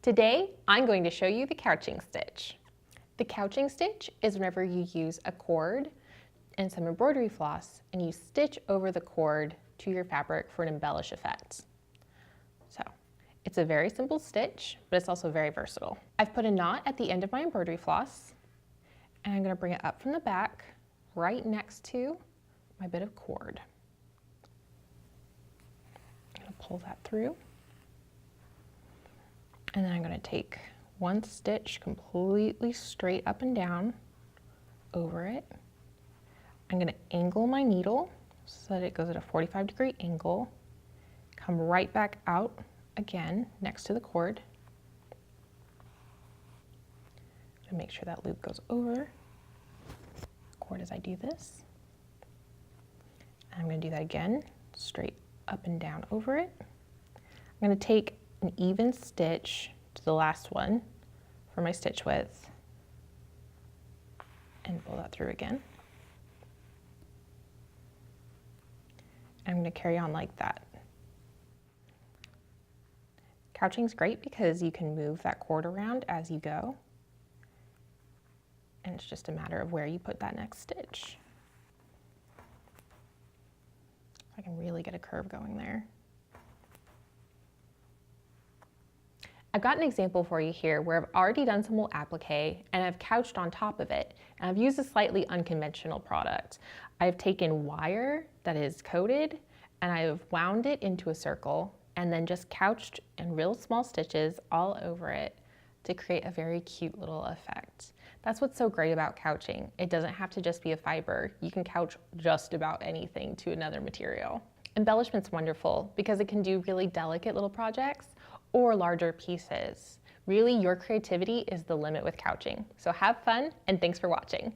Today, I'm going to show you the couching stitch. The couching stitch is whenever you use a cord and some embroidery floss and you stitch over the cord to your fabric for an embellish effect. So, it's a very simple stitch, but it's also very versatile. I've put a knot at the end of my embroidery floss, and I'm going to bring it up from the back, right next to my bit of cord. I'm going to pull that through. And then I'm going to take one stitch completely straight up and down over it. I'm going to angle my needle so that it goes at a 45-degree angle. Come right back out again next to the cord. And make sure that loop goes over the cord as I do this. I'm going to do that again, straight up and down over it. I'm going to take an even stitch to the last one for my stitch width and pull that through again. I'm going to carry on like that. Couching is great because you can move that cord around as you go, and it's just a matter of where you put that next stitch. I can really get a curve going there. I've got an example for you here where I've already done some wool applique and I've couched on top of it, and I've used a slightly unconventional product. I've taken wire that is coated and I've wound it into a circle and then just couched in real small stitches all over it to create a very cute little effect. That's what's so great about couching. It doesn't have to just be a fiber. You can couch just about anything to another material. Embellishment's wonderful because it can do really delicate little projects or larger pieces. Really, your creativity is the limit with couching. So have fun, and thanks for watching.